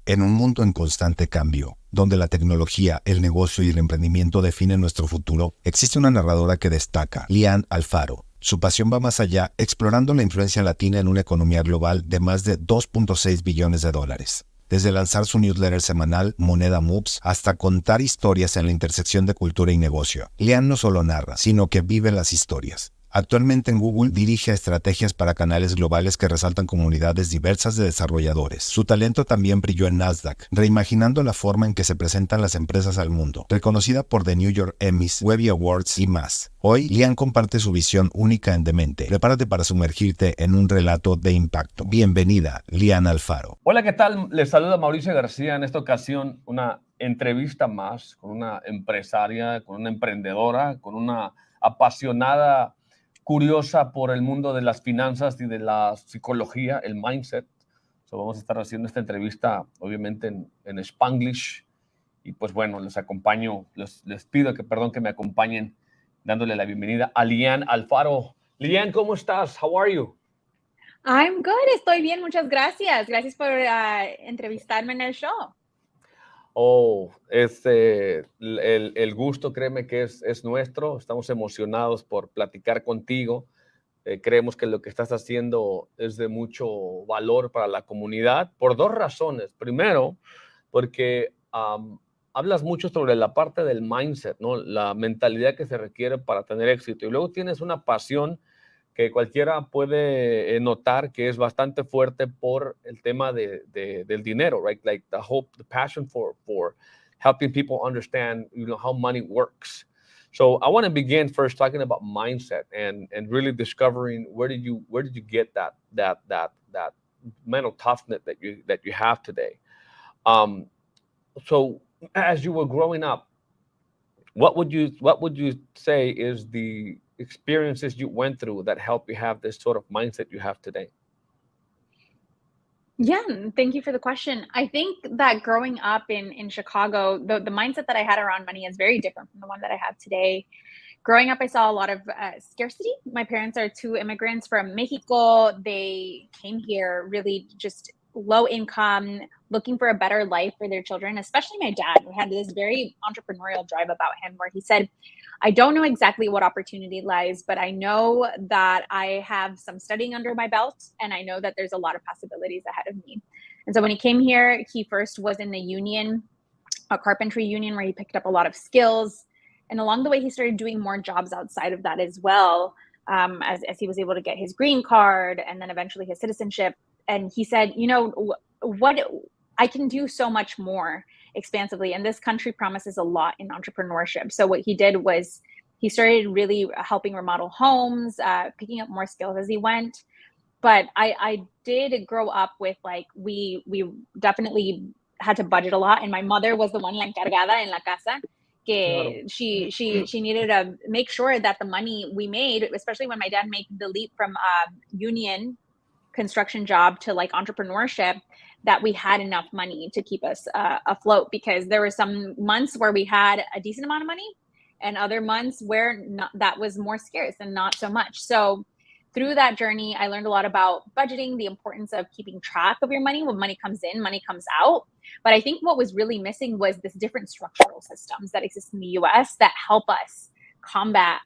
En un mundo en constante cambio, donde la tecnología, el negocio y el emprendimiento definen nuestro futuro, existe una narradora que destaca, Lyanne Alfaro. Su pasión va más allá, explorando la influencia latina en una economía global de más de 2.6 billones de dólares. Desde lanzar su newsletter semanal, Moneda Moves, hasta contar historias en la intersección de cultura y negocio. Lyanne no solo narra, sino que vive las historias. Actualmente en Google dirige estrategias para canales globales que resaltan comunidades diversas de desarrolladores. Su talento también brilló en Nasdaq, reimaginando la forma en que se presentan las empresas al mundo. Reconocida por The New York Emmys, Webby Awards y más. Hoy, Lyanne comparte su visión única en D Mente. Prepárate para sumergirte en un relato de impacto. Bienvenida, Lyanne Alfaro. Hola, ¿qué tal? Les saluda Mauricio García. En esta ocasión, una entrevista más con una empresaria, con una emprendedora, con una apasionada, curiosa por el mundo de las finanzas y de la psicología, el mindset. Vamos a estar haciendo esta entrevista, obviamente, en Spanglish. Y pues bueno, les acompaño, les pido que me acompañen dándole la bienvenida a Lyanne Alfaro. Lyanne, ¿cómo estás? How are you? I'm good, estoy bien, muchas gracias. Gracias por entrevistarme en el show. Oh, el gusto, créeme que es nuestro. Estamos emocionados por platicar contigo. Creemos que lo que estás haciendo es de mucho valor para la comunidad por dos razones. Primero, porque hablas mucho sobre la parte del mindset, ¿no? La mentalidad que se requiere para tener éxito. Y luego tienes una pasión que cualquiera puede notar que es bastante fuerte por el tema del dinero, right? Like the hope, the passion for helping people understand, how money works. So I want to begin first talking about mindset and really discovering where did you get that mental toughness that you have today. So as you were growing up, what would you say is the experiences you went through that helped you have this sort of mindset you have today? Yeah, thank you for the question. I think that growing up in Chicago, the mindset that I had around money is very different from the one that I have today. Growing up, I saw a lot of scarcity. My parents are two immigrants from Mexico. They came here really just low income, looking for a better life for their children, especially my dad, who had this very entrepreneurial drive about him where he said, I don't know exactly what opportunity lies, but I know that I have some studying under my belt, and I know that there's a lot of possibilities ahead of me. And so when he came here, he first was in a union, a carpentry union, where he picked up a lot of skills. And along the way, he started doing more jobs outside of that as well, as he was able to get his green card and then eventually his citizenship. And he said, what I can do so much more expansively. And this country promises a lot in entrepreneurship. So what he did was he started really helping remodel homes, picking up more skills as he went. But I did grow up with, like, we definitely had to budget a lot. And my mother was the one la encargada en la casa. Que she needed to make sure that the money we made, especially when my dad made the leap from union construction job to like entrepreneurship, that we had enough money to keep us afloat, because there were some months where we had a decent amount of money and other months where that was more scarce and not so much. So through that journey, I learned a lot about budgeting, the importance of keeping track of your money. When money comes in, money comes out. But I think what was really missing was this different structural systems that exist in the US that help us combat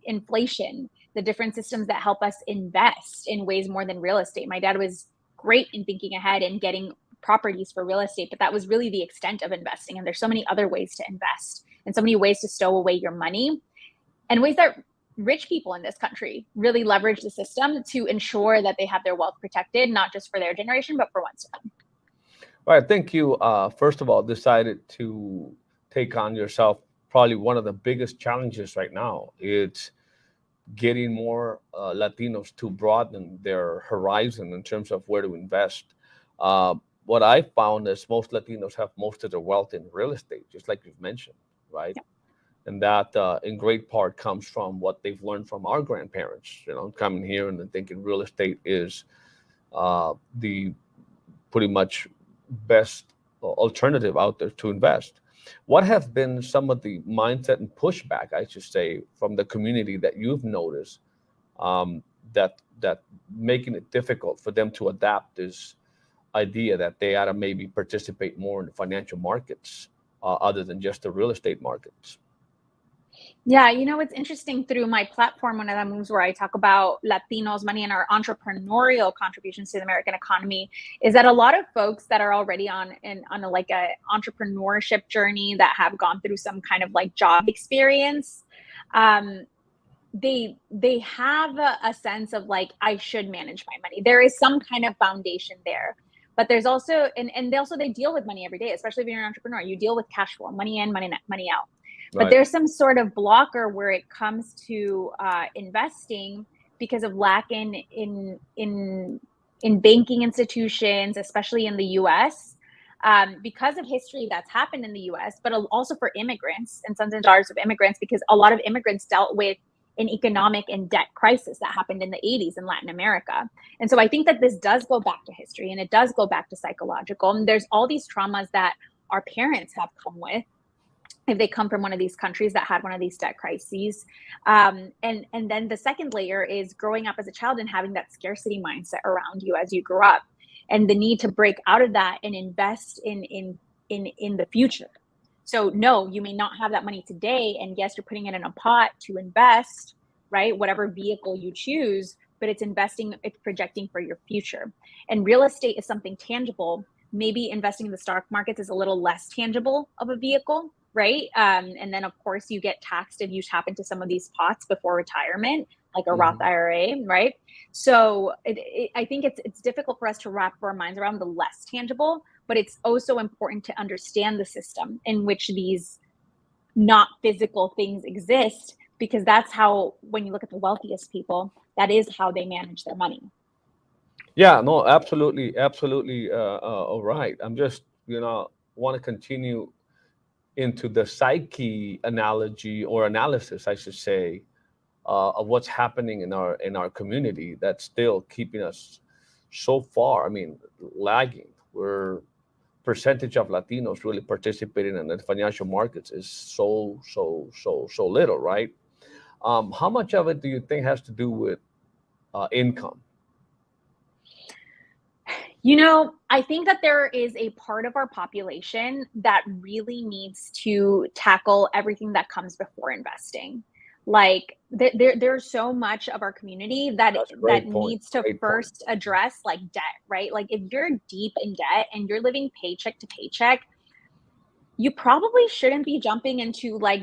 inflation, the different systems that help us invest in ways more than real estate. My dad was great in thinking ahead and getting properties for real estate, but that was really the extent of investing. And there's so many other ways to invest and so many ways to stow away your money, and ways that rich people in this country really leverage the system to ensure that they have their wealth protected, not just for their generation, but for ones to come. All right, I think you, first of all, decided to take on yourself probably one of the biggest challenges right now. It's getting more Latinos to broaden their horizon in terms of where to invest. What I found is most Latinos have most of their wealth in real estate, just like you've mentioned, right? Yeah. And that in great part comes from what they've learned from our grandparents, coming here and thinking real estate is the pretty much best alternative out there to invest. What have been some of the mindset and pushback, I should say, from the community that you've noticed that making it difficult for them to adapt this idea that they ought to maybe participate more in the financial markets other than just the real estate markets. Yeah, you know, it's interesting through my platform, Moneda Moves, where I talk about Latinos, money, and our entrepreneurial contributions to the American economy, is that a lot of folks that are already on a like a entrepreneurship journey that have gone through some kind of like job experience, they have a sense of like, I should manage my money. There is some kind of foundation there. But there's also, and they deal with money every day, especially if you're an entrepreneur. You deal with cash flow, money in, money out. But Right. there's some sort of blocker where it comes to investing because of lack in banking institutions, especially in the U.S., because of history that's happened in the U.S., but also for immigrants and sons and daughters of immigrants, because a lot of immigrants dealt with an economic and debt crisis that happened in the 80s in Latin America. And so I think that this does go back to history, and it does go back to psychological. And there's all these traumas that our parents have come with, if they come from one of these countries that had one of these debt crises. And then the second layer is growing up as a child and having that scarcity mindset around you as you grow up, and the need to break out of that and invest in the future. So no, you may not have that money today, and yes, you're putting it in a pot to invest, right? Whatever vehicle you choose, but it's investing, it's projecting for your future. And real estate is something tangible. Maybe investing in the stock markets is a little less tangible of a vehicle, right? And then of course you get taxed if you tap into some of these pots before retirement, like a Roth IRA, right? So I think it's difficult for us to wrap our minds around the less tangible, but it's also important to understand the system in which these not physical things exist, because that's how, when you look at the wealthiest people, that is how they manage their money. Yeah, no, absolutely, all right. I'm just, want to continue into the psyche analogy, or analysis, I should say, of what's happening in our community that's still keeping us so far. I mean, lagging. We're percentage of Latinos really participating in the financial markets is so little, right? How much of it do you think has to do with income? I think that there is a part of our population that really needs to tackle everything that comes before investing. Like there's so much of our community that needs to first address like debt, right? Like if you're deep in debt and you're living paycheck to paycheck, you probably shouldn't be jumping into like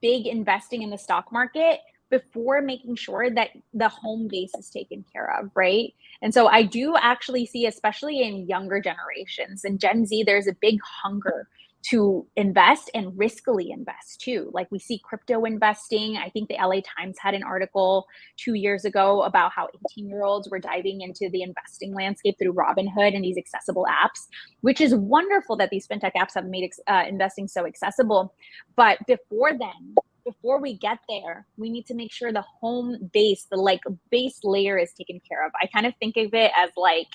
big investing in the stock market before making sure that the home base is taken care of, right? And so I do actually see, especially in younger generations and Gen Z, there's a big hunger to invest and riskily invest too. Like we see crypto investing. I think the LA Times had an article 2 years ago about how 18-year-olds were diving into the investing landscape through Robinhood and these accessible apps, which is wonderful that these fintech apps have made investing so accessible. But before we get there, we need to make sure the home base, the like base layer is taken care of. I kind of think of it as like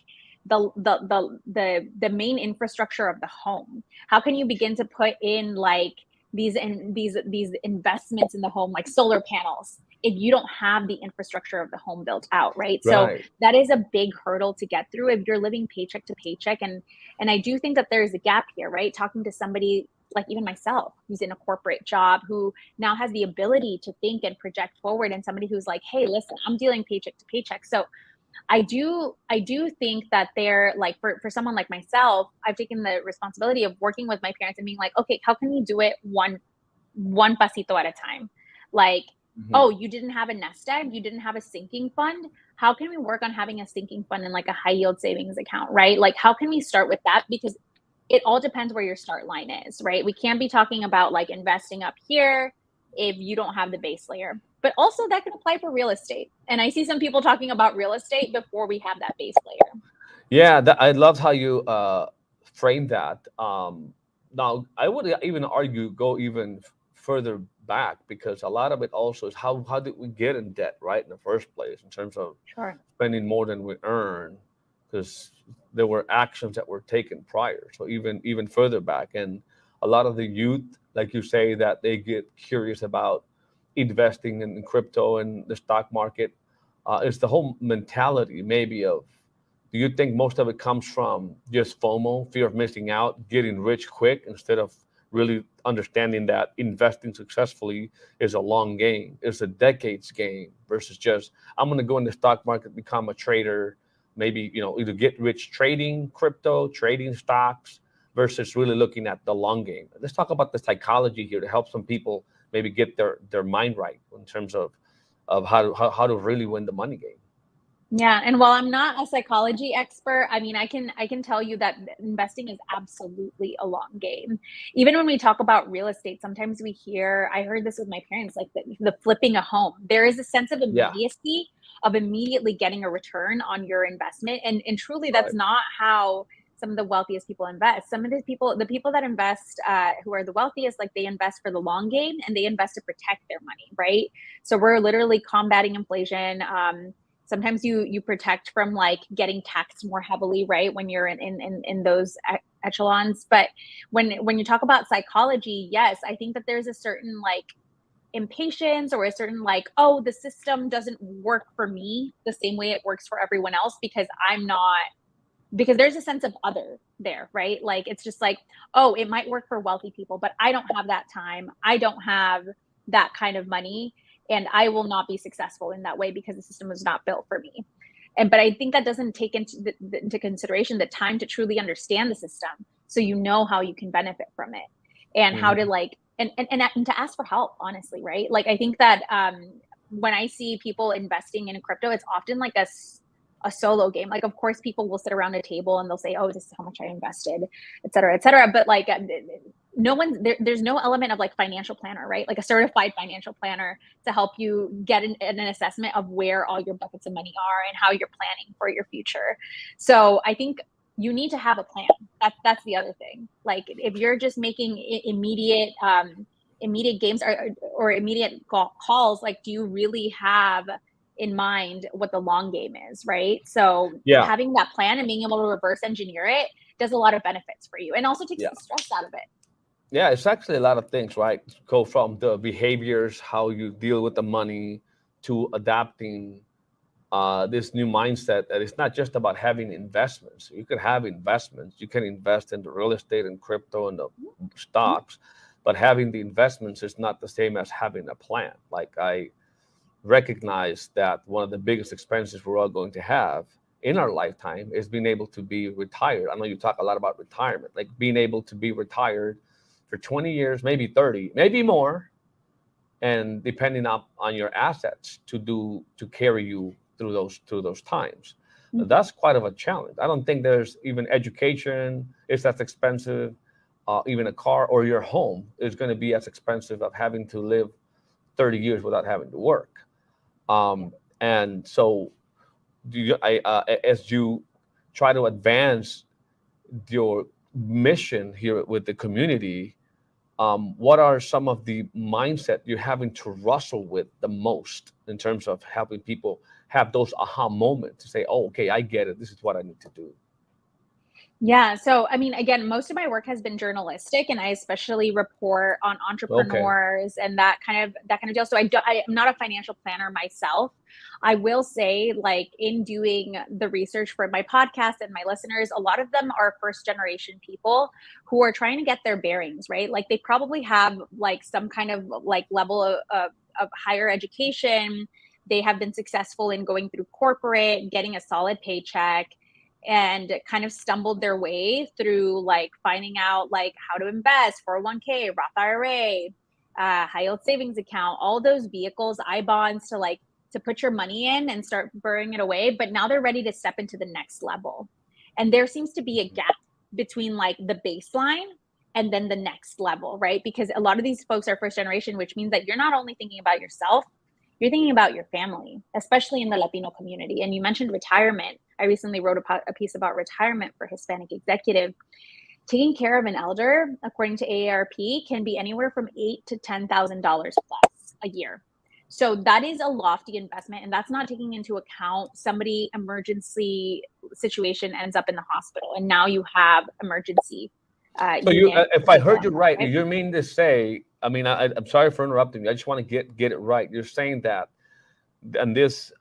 the main infrastructure of the home. How can you begin to put in like these investments in the home, like solar panels, if you don't have the infrastructure of the home built out, right? So that is a big hurdle to get through if you're living paycheck to paycheck. And I do think that there's a gap here, right? Talking to somebody like even myself, who's in a corporate job, who now has the ability to think and project forward, and somebody who's like, hey, listen, I'm dealing paycheck to paycheck. So I do think that they're like, for someone like myself, I've taken the responsibility of working with my parents and being like, okay, how can we do it one pasito at a time? Like, oh, you didn't have a nest egg, you didn't have a sinking fund. How can we work on having a sinking fund in like a high yield savings account, right? Like, how can we start with that? Because it all depends where your start line is, right? We can't be talking about like investing up here if you don't have the base layer. But also that can apply for real estate. And I see some people talking about real estate before we have that base layer. Yeah, I love how you frame that. Now, I would even argue go even further back, because a lot of it also is how did we get in debt, right, in the first place, in terms of spending more than we earn, because there were actions that were taken prior. So even further back, and a lot of the youth, like you say, that they get curious about investing in crypto and the stock market, is the whole mentality maybe of do you think most of it comes from just FOMO, fear of missing out, getting rich quick, instead of really understanding that investing successfully is a long game, it's a decades game, versus just, I'm going to go in the stock market, become a trader, maybe, either get rich trading crypto, trading stocks, versus really looking at the long game? Let's talk about the psychology here to help some people maybe get their mind right in terms of how to really win the money game. Yeah, and while I'm not a psychology expert, I mean, I can tell you that investing is absolutely a long game. Even when we talk about real estate, sometimes I heard this with my parents, like the flipping a home. There is a sense of immediacy of immediately getting a return on your investment, and truly, that's not how some of the wealthiest people invest. Some of the people that invest, who are the wealthiest, like they invest for the long game, and they invest to protect their money, right? So we're literally combating inflation. Sometimes you protect from like getting taxed more heavily, right, when you're in those echelons. But when you talk about psychology, yes, I think that there's a certain like impatience, or a certain like, oh, the system doesn't work for me the same way it works for everyone else, because there's a sense of other there, right? Like, it's just like, oh, it might work for wealthy people, but I don't have that time. I don't have that kind of money, and I will not be successful in that way because the system was not built for me. But I think that doesn't take into consideration the time to truly understand the system, so you know how you can benefit from it, and how to like, and to ask for help, honestly, right? Like, I think that when I see people investing in crypto, it's often like a solo game. Like, of course, people will sit around a table and they'll say, oh, this is how much I invested, et cetera, et cetera. But like, there's no element of like financial planner, right? Like a certified financial planner to help you get an assessment of where all your buckets of money are and how you're planning for your future. So I think you need to have a plan. That's the other thing. Like, if you're just making immediate games or immediate calls, like, do you really have in mind what the long game is, right? So having that plan and being able to reverse engineer it does a lot of benefits for you, and also takes the stress out of it. Yeah, it's actually a lot of things, right? Go from the behaviors, how you deal with the money, to adapting this new mindset that it's not just about having investments. You can have investments. You can invest in the real estate and crypto and the stocks, but having the investments is not the same as having a plan. Like, I recognize that one of the biggest expenses we're all going to have in our lifetime is being able to be retired. I know you talk a lot about retirement, like being able to be retired for 20 years, maybe 30, maybe more, and depending on your assets to carry you through those times. That's quite of a challenge. I don't think there's even education is as expensive. Even a car or your home is going to be as expensive of having to live 30 years without having to work. And so as you try to advance your mission here with the community, what are some of the mindset you're having to wrestle with the most in terms of helping people have those aha moments to say, oh, okay, I get it. This is what I need to do. Yeah. So, I mean, again, most of my work has been journalistic, and I especially report on entrepreneurs and that kind of deal. So I am not a financial planner myself. I will say, like, in doing the research for my podcast and my listeners, a lot of them are first generation people who are trying to get their bearings, right? Like, they probably have like some kind of like level of higher education. They have been successful in going through corporate, getting a solid paycheck, and kind of stumbled their way through like finding out like how to invest, 401k, Roth IRA, high yield savings account, all those vehicles, I-bonds, to put your money in and start burning it away. But now they're ready to step into the next level. And there seems to be a gap between like the baseline and then the next level, right? Because a lot of these folks are first generation, which means that you're not only thinking about yourself, you're thinking about your family, especially in the Latino community. And you mentioned retirement. I recently wrote a piece about retirement for Hispanic executive. Taking care of an elder, according to AARP, can be anywhere from $8,000 to $10,000 plus a year. So that is a lofty investment, and that's not taking into account somebody emergency situation ends up in the hospital, and now you have emergency. So if I heard you right, you mean to say, I mean, I'm sorry for interrupting you. I just want to get it right. You're saying that, and this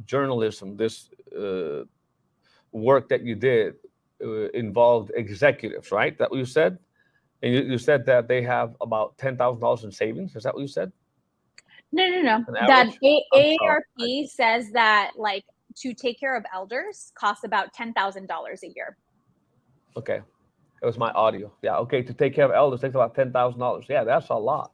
journalism, this work that you did involved executives, right? That what you said? And you said that they have about $10,000 in savings. Is that what you said? No. An That average? I'm sorry. AARP says that like to take care of elders costs about $10,000 a year. Okay. It was my audio. Yeah. Okay. To take care of elders takes about $10,000. Yeah, that's a lot.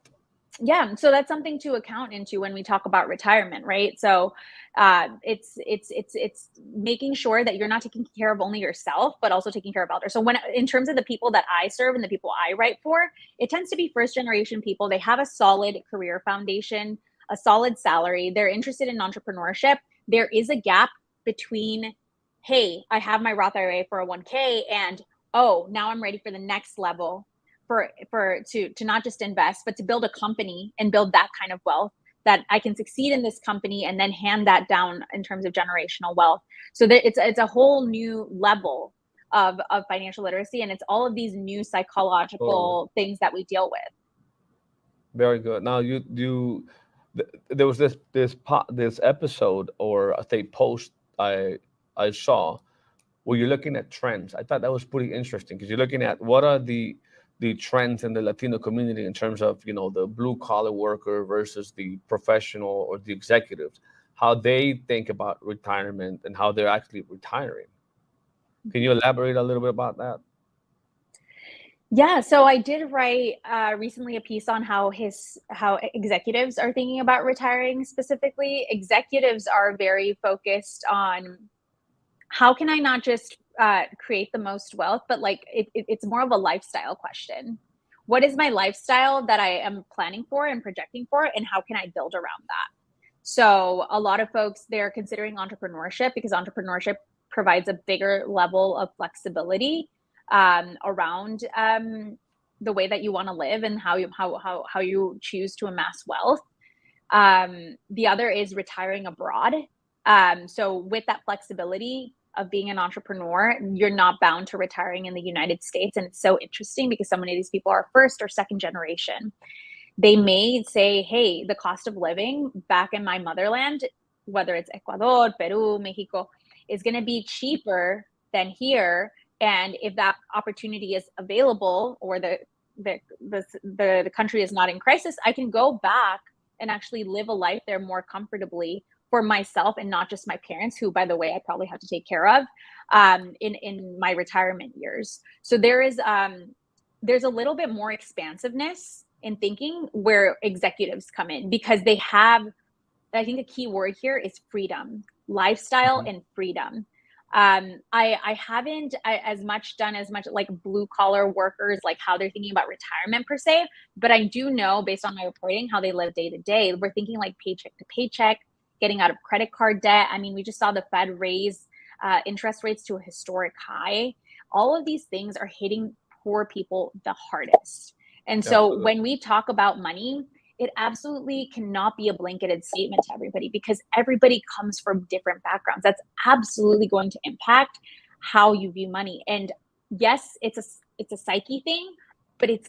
Yeah, so that's something to account into when we talk about retirement, right? So it's making sure that you're not taking care of only yourself, but also taking care of elders. So when in terms of the people that I serve and the people I write for, it tends to be first generation people. They have a solid career foundation, a solid salary. They're interested in entrepreneurship. There is a gap between, hey, I have my Roth IRA 401k, and oh, now I'm ready for the next level. To not just invest, but to build a company and build that kind of wealth that I can succeed in this company and then hand that down in terms of generational wealth. So that it's a whole new level of financial literacy, and it's all of these new psychological things that we deal with. Very good. Now there was this episode, or I think post I saw where you're looking at trends. I thought that was pretty interesting because you're looking at what are the trends in the Latino community in terms of, the blue collar worker versus the professional or the executives, how they think about retirement and how they're actually retiring. Can you elaborate a little bit about that? Yeah, so I did write recently a piece on how executives are thinking about retiring specifically. Executives are very focused on how can I not just create the most wealth, but like it's more of a lifestyle question. What is my lifestyle that I am planning for and projecting for, and how can I build around that? So a lot of folks, they're considering entrepreneurship because entrepreneurship provides a bigger level of flexibility around the way that you want to live and how you choose to amass wealth. The other is retiring abroad. So with that flexibility of being an entrepreneur, you're not bound to retiring in the United States. And it's so interesting because so many of these people are first or second generation. They may say, hey, the cost of living back in my motherland, whether it's Ecuador, Peru, Mexico, is going to be cheaper than here. And if that opportunity is available, or the country is not in crisis, I can go back and actually live a life there more comfortably for myself and not just my parents, who, by the way, I probably have to take care of in my retirement years. So there's a little bit more expansiveness in thinking where executives come in, because they have, I think a key word here is freedom, lifestyle and freedom. I haven't done as much like blue collar workers, like how they're thinking about retirement per se, but I do know based on my reporting how they live day to day. We're thinking like paycheck to paycheck, getting out of credit card debt. I mean, we just saw the Fed raise interest rates to a historic high. All of these things are hitting poor people the hardest. And so when we talk about money, it absolutely cannot be a blanketed statement to everybody, because everybody comes from different backgrounds. That's absolutely going to impact how you view money. And yes, it's a psyche thing, but it's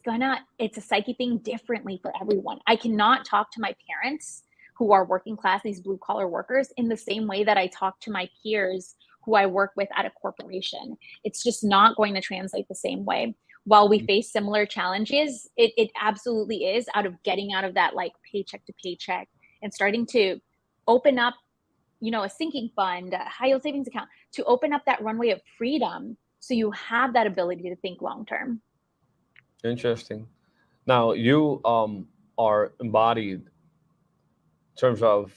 a psyche thing differently for everyone. I cannot talk to my parents who are working class, these blue collar workers, in the same way that I talk to my peers who I work with at a corporation. It's just not going to translate the same way. While we face similar challenges, it absolutely is out of getting out of that like paycheck to paycheck and starting to open up, a sinking fund, a high yield savings account, to open up that runway of freedom so you have that ability to think long term. Interesting. Now you are embodied in terms of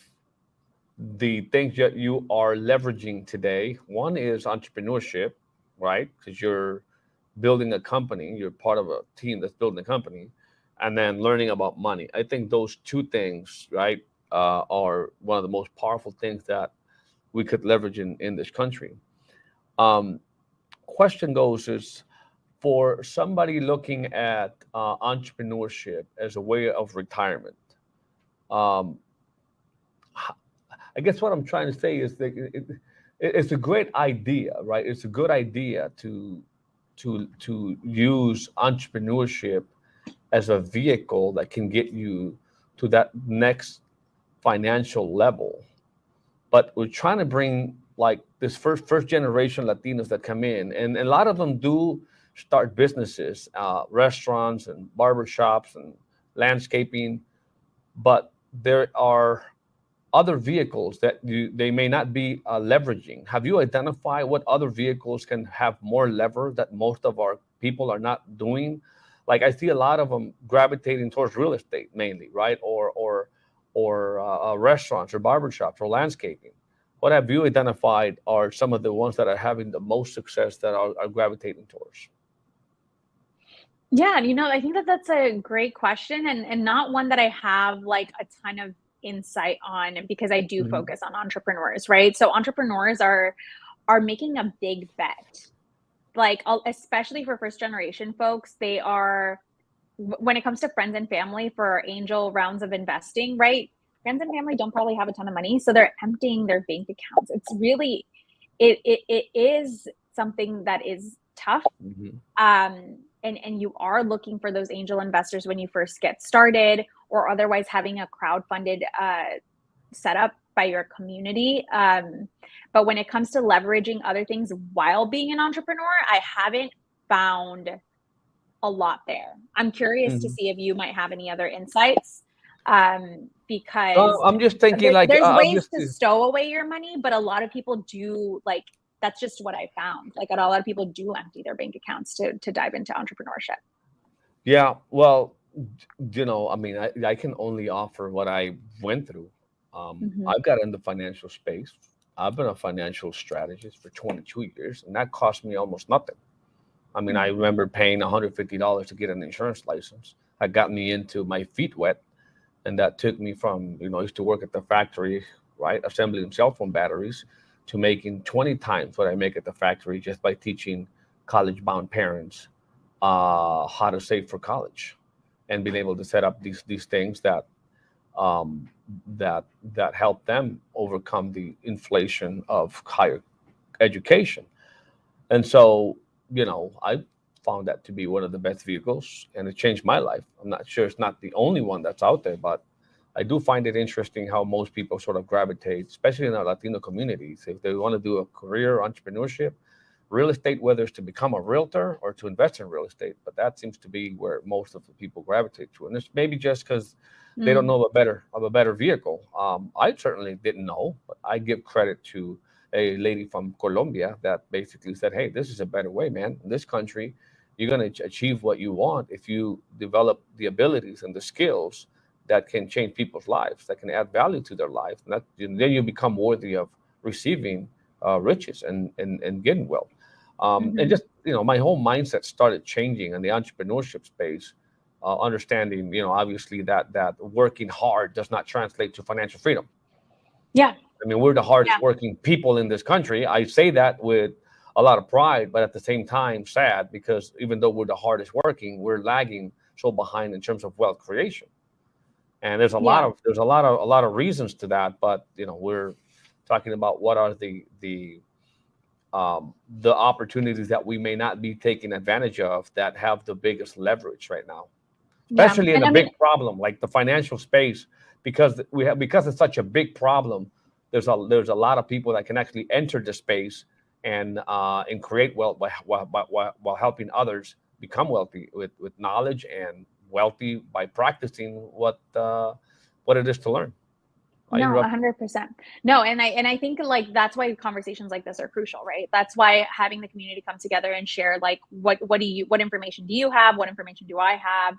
the things that you are leveraging today. One is entrepreneurship, right? Because you're building a company, you're part of a team that's building a company, and then learning about money. I think those two things, right, are one of the most powerful things that we could leverage in this country. Question goes is, for somebody looking at entrepreneurship as a way of retirement, I guess what I'm trying to say is that it's a great idea, right? It's a good idea to use entrepreneurship as a vehicle that can get you to that next financial level. But we're trying to bring like this first generation Latinos that come in, and a lot of them do start businesses, restaurants and barbershops and landscaping, but there are other vehicles that they may not be leveraging. Have you identified what other vehicles can have more lever that most of our people are not doing? Like I see a lot of them gravitating towards real estate mainly, right? Or restaurants or barbershops or landscaping. What have you identified are some of the ones that are having the most success that are gravitating towards? Yeah, I think that that's a great question, and not one that I have like a ton of insight on, because I do focus on entrepreneurs, right? So entrepreneurs are making a big bet, like especially for first generation folks. They are, when it comes to friends and family for angel rounds of investing, right? Friends and family don't probably have a ton of money, so they're emptying their bank accounts. It's really, it is something that is tough. And you are looking for those angel investors when you first get started, or otherwise having a crowdfunded setup by your community. But when it comes to leveraging other things while being an entrepreneur, I haven't found a lot there. I'm curious to see if you might have any other insights, because I'm just thinking there's ways to stow away your money, but a lot of people do, like, that's just what I found. Like, a lot of people do empty their bank accounts to dive into entrepreneurship. Yeah, well, I mean, I can only offer what I went through. I've got in the financial space. I've been a financial strategist for 22 years, and that cost me almost nothing. I mean, I remember paying $150 to get an insurance license. That got me into my feet wet, and that took me from, I used to work at the factory, right, assembling cell phone batteries, to making 20 times what I make at the factory just by teaching college-bound parents how to save for college, and being able to set up these things that help them overcome the inflation of higher education. And so, I found that to be one of the best vehicles, and it changed my life. I'm not sure it's not the only one that's out there, but I do find it interesting how most people sort of gravitate, especially in our Latino communities, if they want to do a career entrepreneurship, real estate, whether it's to become a realtor or to invest in real estate. But that seems to be where most of the people gravitate to, and it's maybe just because they don't know of a better vehicle. I certainly didn't know, but I give credit to a lady from Colombia that basically said, "Hey, this is a better way, man. In this country, you're going to achieve what you want if you develop the abilities and the skills that can change people's lives, that can add value to their life. And then you become worthy of receiving riches and getting wealth." And just, my whole mindset started changing in the entrepreneurship space, understanding, obviously that working hard does not translate to financial freedom. Yeah. I mean, we're the hardest working people in this country. I say that with a lot of pride, but at the same time, sad, because even though we're the hardest working, we're lagging so behind in terms of wealth creation. And there's a lot of reasons to that, but we're talking about what are the opportunities that we may not be taking advantage of that have the biggest leverage right now, especially in a big problem like the financial space, because it's such a big problem. There's a lot of people that can actually enter the space and create wealth while helping others become wealthy with knowledge, and wealthy by practicing what it is to learn. No, 100%. No, and I think, like, that's why conversations like this are crucial, right? That's why having the community come together and share, like, what information do you have? What information do I have?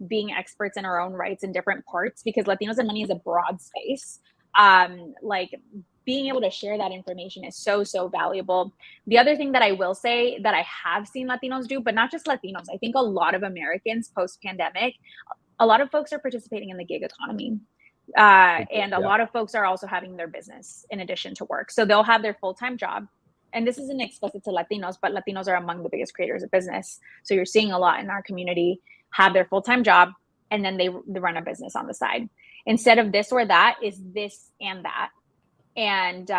Being experts in our own rights in different parts, because Latinos and money is a broad space. Like, being able to share that information is so valuable. The other thing that I will say that I have seen Latinos do, but not just Latinos, I think a lot of Americans post-pandemic, a lot of folks are participating in the gig economy. And a lot of folks are also having their business in addition to work. So they'll have their full-time job. And this isn't explicit to Latinos, but Latinos are among the biggest creators of business. So you're seeing a lot in our community have their full-time job, and then they run a business on the side. Instead of this or that, is this and that. And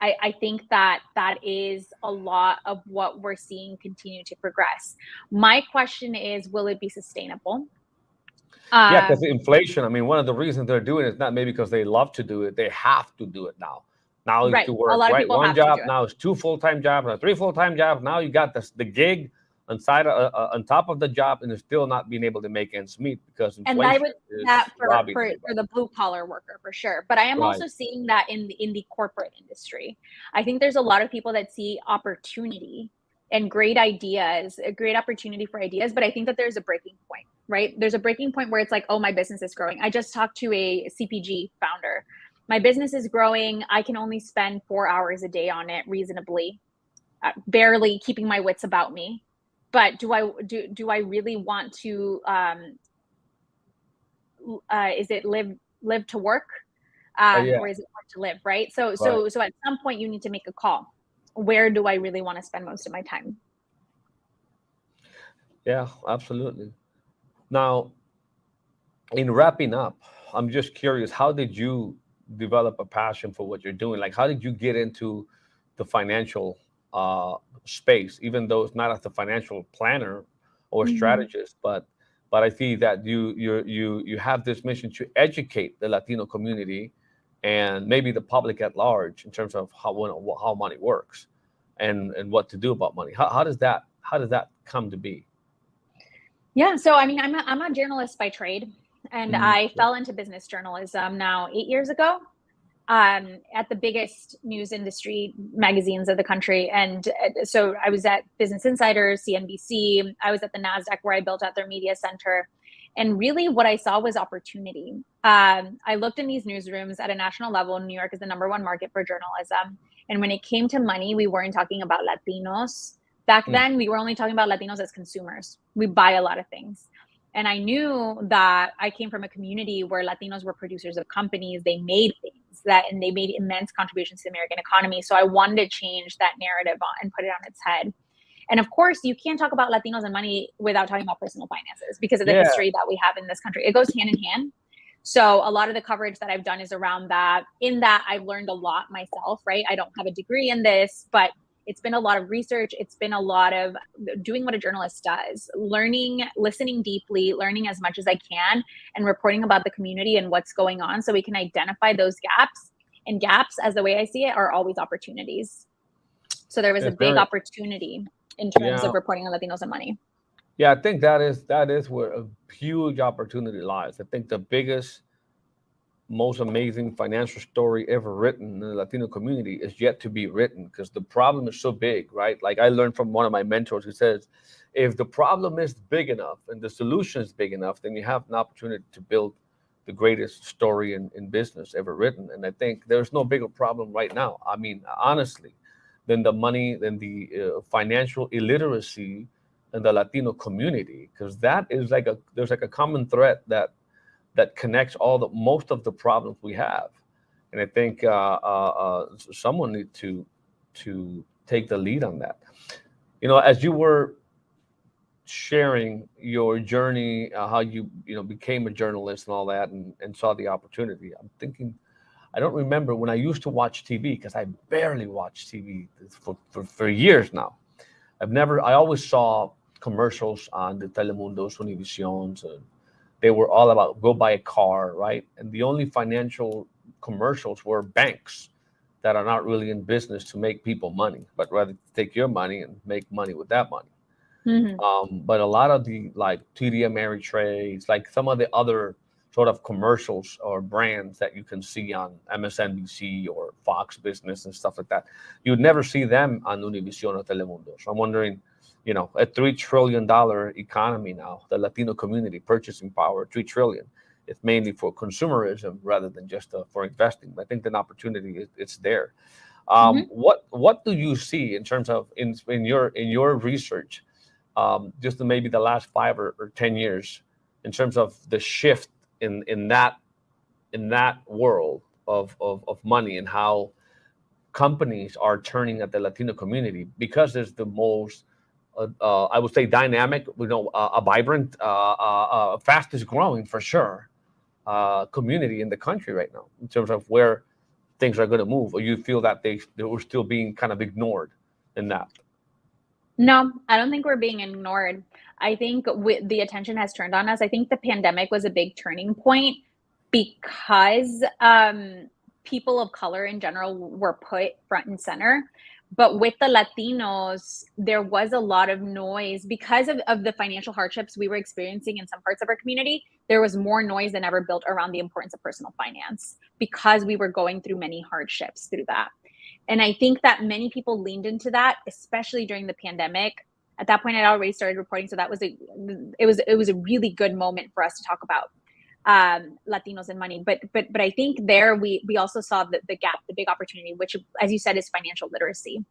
I think that is a lot of what we're seeing continue to progress. My question is, will it be sustainable? Because inflation, I mean, one of the reasons they're doing it is not maybe because they love to do it, they have to do it now. Now you Right. to work A lot of people one have to job. do it. Now it's 2 full-time jobs, now 3 full-time jobs. Now you got the gig on top of the job, and they're still not being able to make ends meet because And I inflation would is that robbing for everybody. the blue collar worker for sure. But I am Right. also seeing that in the corporate industry. I think there's a lot of people that see opportunity and great ideas, a great opportunity for ideas. But I think that there's a breaking point, right? There's a breaking point where it's like, oh, my business is growing. I just talked to a CPG founder. My business is growing. I can only spend 4 hours a day on it reasonably, barely keeping my wits about me. But do I really want to? Is it live to work, Yeah. or is it work to live? Right. So Right. at some point you need to make a call. Where do I really want to spend most of my time? Yeah, absolutely. Now, in wrapping up, I'm just curious, how did you develop a passion for what you're doing? Like, how did you get into the financial space, even though it's not as a financial planner or strategist, but I see that you have this mission to educate the Latino community and maybe the public at large in terms of how money works and what to do about money. How does that come to be? Yeah. So I mean, I'm a journalist by trade, and I fell into business journalism now 8 years ago. At the biggest news industry magazines of the country. And so I was at Business Insider, CNBC. I was at the NASDAQ where I built out their media center. And really what I saw was opportunity. I looked in these newsrooms at a national level. New York is the #1 market for journalism. And when it came to money, we weren't talking about Latinos. Back then, we were only talking about Latinos as consumers. We buy a lot of things. And I knew that I came from a community where Latinos were producers of companies. They made things and they made immense contributions to the American economy. So I wanted to change that narrative and put it on its head. And of course, you can't talk about Latinos and money without talking about personal finances because of the history that we have in this country. It goes hand in hand. So a lot of the coverage that I've done is around that. In that, I've learned a lot myself, right? I don't have a degree in this, but it's been a lot of research. It's been a lot of doing what a journalist does, learning, listening deeply, learning as much as I can, and reporting about the community and what's going on so we can identify those gaps. And gaps, as the way I see it, are always opportunities. So there was a big opportunity in terms of reporting on Latinos and money. Yeah, I think that is where a huge opportunity lies. I think the biggest, most amazing financial story ever written in the Latino community is yet to be written because the problem is so big, right? Like I learned from one of my mentors who says, if the problem is big enough and the solution is big enough, then you have an opportunity to build the greatest story in business ever written. And I think there's no bigger problem right now. I mean, honestly, than the financial illiteracy in the Latino community, because that is there's a common thread that connects most of the problems we have. And I think someone needs to take the lead on that. As you were sharing your journey, how you became a journalist and all that, and saw the opportunity, I'm thinking, I don't remember when I used to watch TV, because I barely watched TV for years now. I always saw commercials on the Telemundos, Univisions, and they were all about go buy a car, right? And the only financial commercials were banks that are not really in business to make people money, but rather to take your money and make money with that money. But a lot of the like TD Ameritrades, like some of the other sort of commercials or brands that you can see on MSNBC or Fox Business and stuff like that, you would never see them on Univision or Telemundo. So I'm wondering, a $3 trillion economy now, the Latino community purchasing power, $3 trillion. It's mainly for consumerism rather than just for investing. But I think the opportunity it's there. What do you see in terms of in your research, just maybe the last 5 or 10 years, in terms of the shift in that world of money and how companies are turning at the Latino community, because there's the most I would say dynamic, a vibrant, fastest growing for sure community in the country right now in terms of where things are going to move? Or you feel that they were still being kind of ignored in that? No, I don't think we're being ignored. I think the attention has turned on us. I think the pandemic was a big turning point because people of color in general were put front and center. But with the Latinos, there was a lot of noise because of the financial hardships we were experiencing in some parts of our community. There was more noise than ever built around the importance of personal finance because we were going through many hardships through that. And I think that many people leaned into that, especially during the pandemic. At that point, I'd already started reporting, so that was it was a really good moment for us to talk about Latinos and money. But I think there we also saw the gap, the big opportunity, which, as you said, is financial literacy.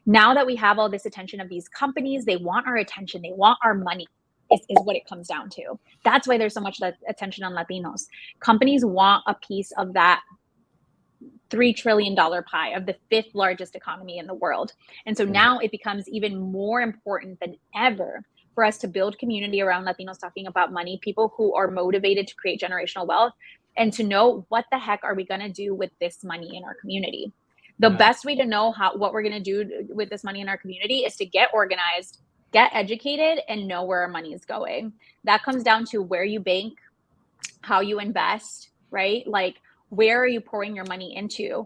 Now that we have all this attention of these companies, they want our attention, they want our money, is what it comes down to. That's why there's so much attention on Latinos. Companies want a piece of that $3 trillion pie, of the 5th largest economy in the world. And so now it becomes even more important than ever for us to build community around Latinos talking about money, people who are motivated to create generational wealth, and to know what the heck are we going to do with this money in our community. The best way to know what we're going to do with this money in our community is to get organized, get educated, and know where our money is going. That comes down to where you bank, how you invest, right? Like, where are you pouring your money into?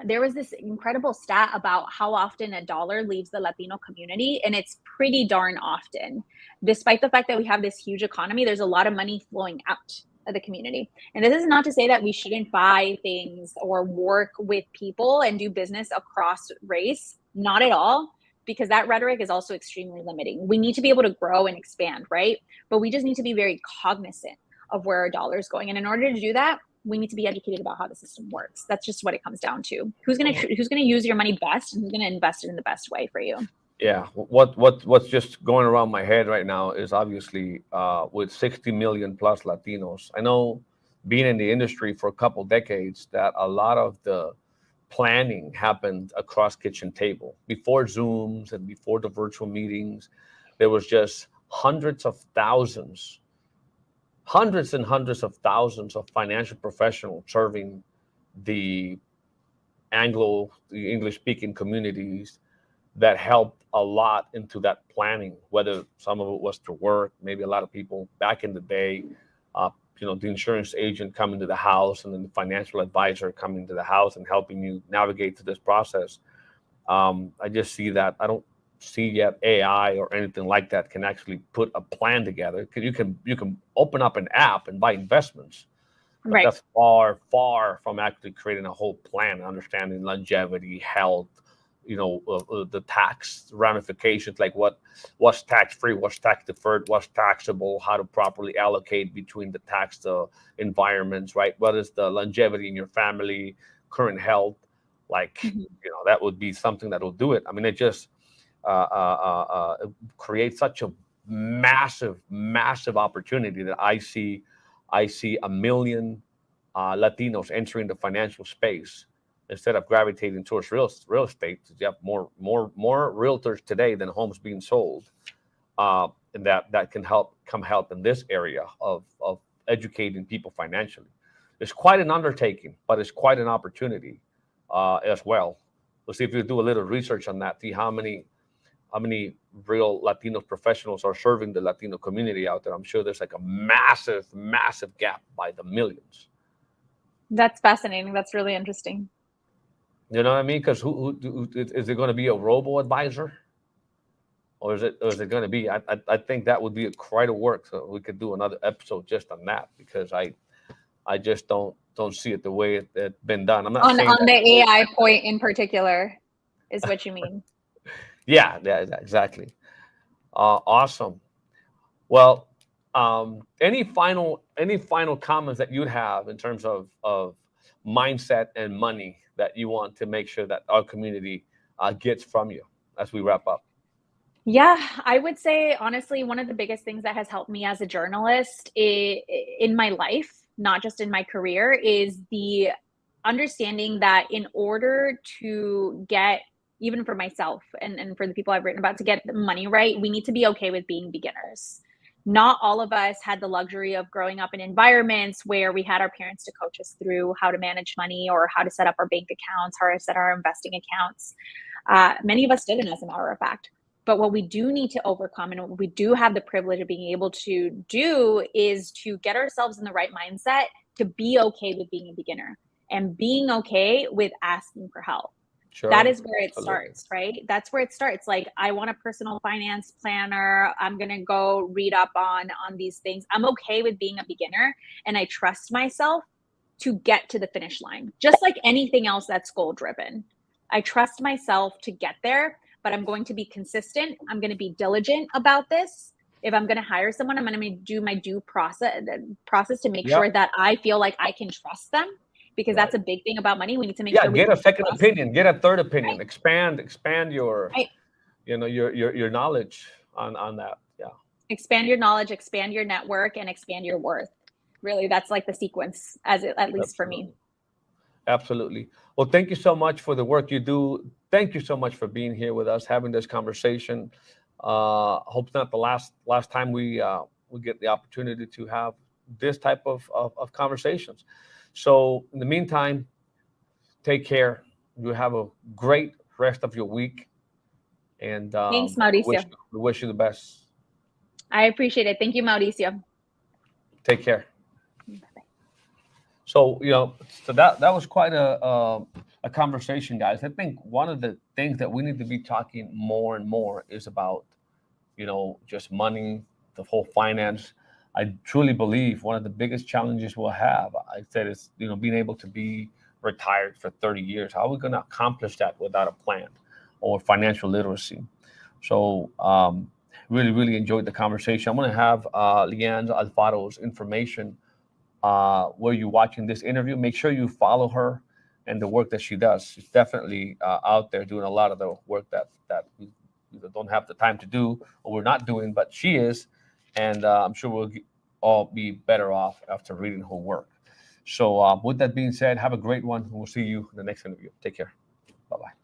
There was this incredible stat about how often a dollar leaves the Latino community, and it's pretty darn often. Despite the fact that we have this huge economy, there's a lot of money flowing out of the community. And this is not to say that we shouldn't buy things or work with people and do business across race, not at all, because that rhetoric is also extremely limiting. We need to be able to grow and expand, right? But we just need to be very cognizant of where our dollar is going. And in order to do that, we need to be educated about how the system works. That's just what it comes down to. Who's gonna use your money best, and who's gonna invest it in the best way for you? Yeah, what's just going around my head right now is obviously with 60 million plus Latinos. I know, being in the industry for a couple decades, that a lot of the planning happened across kitchen table. Before Zooms and before the virtual meetings, there was just hundreds and hundreds of thousands of financial professionals serving the English-speaking communities that helped a lot into that planning, whether some of it was to work, maybe a lot of people back in the day, the insurance agent coming to the house, and then the financial advisor coming to the house and helping you navigate through this process. I just see that. I don't see yet AI or anything like that can actually put a plan together. You can open up an app and buy investments, but right. That's far from actually creating a whole plan, understanding longevity, health, the tax ramifications, like what's tax-free, what's tax-deferred, what's taxable, how to properly allocate between the tax environments, right? What is the longevity in your family, current health, that would be something that will do it. I mean, it just create such a massive opportunity that I see 1 million Latinos entering the financial space instead of gravitating towards real estate. You have more realtors today than homes being sold, and that can help in this area of educating people financially. It's quite an undertaking, but it's quite an opportunity as well. We'll see if you do a little research on that, see how many real Latino professionals are serving the Latino community out there. I'm sure there's like a massive gap by the millions. That's fascinating. That's really interesting. You know what I mean? Because who is it going to be, a robo-advisor? Or is it going to be, I think that would be quite a work. So we could do another episode just on that, because I just don't see it the way it's been done. I'm not saying on the AI point in particular is what you mean. Yeah, exactly. Awesome. Well, any final comments that you'd have in terms of mindset and money that you want to make sure that our community gets from you as we wrap up? Yeah, I would say, honestly, one of the biggest things that has helped me as a journalist in my life, not just in my career, is the understanding that in order to get, even for myself and for the people I've written about, to get the money right, we need to be okay with being beginners. Not all of us had the luxury of growing up in environments where we had our parents to coach us through how to manage money, or how to set up our bank accounts, how to set our investing accounts. Many of us didn't, as a matter of fact. But what we do need to overcome, and what we do have the privilege of being able to do, is to get ourselves in the right mindset to be okay with being a beginner. and being okay with asking for help. Sure. That is where it Absolutely. starts, right? That's where it starts. Like, I want a personal finance planner. I'm going to go read up on these things. I'm okay with being a beginner, and I trust myself to get to the finish line. Just like anything else that's goal driven. I trust myself to get there, but I'm going to be consistent. I'm going to be diligent about this. If I'm going to hire someone, I'm going to do my due process to make sure that I feel like I can trust them, because that's a big thing about money. We need to make sure we get a second trust. opinion, get a third opinion, expand your, Right. your knowledge on that. Yeah. Expand your knowledge, expand your network, and expand your worth. Really, that's like the sequence, at least for me. Absolutely. Well, thank you so much for the work you do. Thank you so much for being here with us, having this conversation. Hope it's not the last time we get the opportunity to have this type of conversations. So in the meantime, take care. You have a great rest of your week. And thanks, Mauricio. We wish you the best. I appreciate it. Thank you, Mauricio. Take care. Bye-bye. So, so that was quite a conversation, guys. I think one of the things that we need to be talking more and more is about, just money, the whole finance. I truly believe one of the biggest challenges we'll have, I said, is, being able to be retired for 30 years. How are we going to accomplish that without a plan or financial literacy? So really, really enjoyed the conversation. I'm going to have Lyanne Alfaro's information where you're watching this interview. Make sure you follow her and the work that she does. She's definitely out there doing a lot of the work that we don't have the time to do, or we're not doing, but she is. And I'm sure we'll all be better off after reading her work. So with that being said, have a great one. We'll see you in the next interview. Take care. Bye-bye.